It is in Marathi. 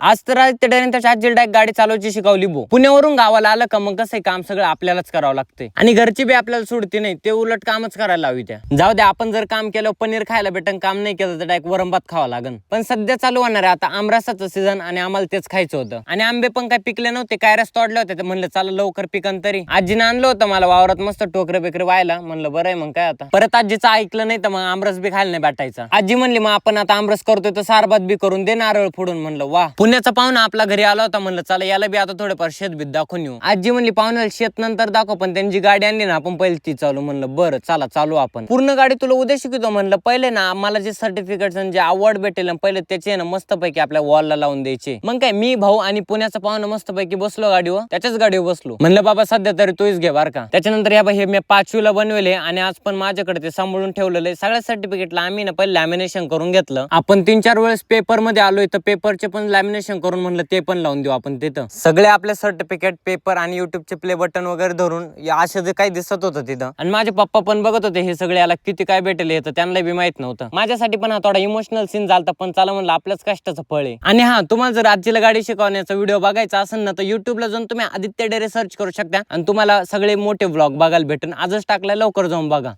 आज तर त्याच्या आजीला डायरेक्ट गाडी चालवायची शिकवली भो. पुण्यावरून गावाला आलं का मग कसं काम सगळं आपल्यालाच करावं लागतंय आणि घरची बी आपल्याला सोडते नाही, ते उलट कामच करायला लावी त्या. जाऊ दे, आपण जर काम केलं पनीर खायला भेटन, काम नाही केलं तर डायरेक्ट वरण भात खावं लागन. पण सध्या चालू होणार आहे आता आमरसाचं सीझन आणि आम्हाला तेच खायचं होतं आणि आंबे पण काय पिकले नव्हते, कायऱ्याच तोडले होते. म्हणलं चला लवकर पिकन तरी. आजीनं आणलं होतं मला वावरात मस्त टोकरे बिकरे व्हायला, म्हणलं बरं आहे मग काय आता. परत आजीचं ऐकलं नाही तर मग आमरस बी खायला नाही भेटायचा. आजी म्हणली मग आपण आता आमरस करतोय तर सारभात बी करून दे नारळ फोडून. म्हणलं वा. पुण्याचा पाहुणा आपला घरी आला होता, म्हणलं चला याला बी आता थोडंफार शेत बीत दाखवून येऊ. आजी म्हणली पाहुण्याला शेत नंतर दाखव, पण त्यांची गाडी आणली ना आपण पहिले ती चालू. म्हणलं बरं चला चालू आपण. पूर्ण गाडी तुला उद्या शिकवतो म्हणलं. पहिले ना आम्हाला जे सर्टिफिकेट जे अवॉर्ड भेटेल पहिले त्याचे ना मस्त पैकी आपल्या वॉलला लावून द्यायचे. मग काय मी भाऊ आणि पुण्याचा पाहुणा मस्त पैकी बसलो गाडीवर, त्याच्याच गाडीवर बसलो. म्हणलं बाबा सध्या तरी तोच घे बार का. त्याच्यानंतर हे मी 5वीला बनवले आणि आज पण माझ्याकडे ते सांभाळून ठेवलेलं आहे. सगळ्या सर्टिफिकेटला आम्ही ना पहिले लॅमिनेशन करून घेतलं. आपण 3-4 वेळेस पेपर मध्ये आलोय तर पेपरचे पण लॅमिनेशन करून म्हणलं ते पण लावून देऊ आपण तिथं. सगळे आपले सर्टिफिकेट पेपर आणि युट्यूबचे प्ले बटन वगैरे धरून असं जे काही दिसत होतं तिथं. आणि माझे पप्पा पण बघत होते हे सगळे, याला किती काय भेटले तर त्यांना बी माहित नव्हतं. माझ्यासाठी पण हा थोडा इमोशनल सीन झालता, पण चला म्हणलं आपल्याच कष्टाचं फळ आहे. आणि हा, तुम्हाला जर आजीला गाडी शिकवण्याचा व्हिडिओ बघायचा असेल ना तर युट्यूबला जाऊन तुम्ही आदित्य डेरे सर्च करू शकता आणि तुम्हाला सगळे मोठे व्लॉग बघायला भेटून. आजच टाकलाय, लवकर जाऊन बघा.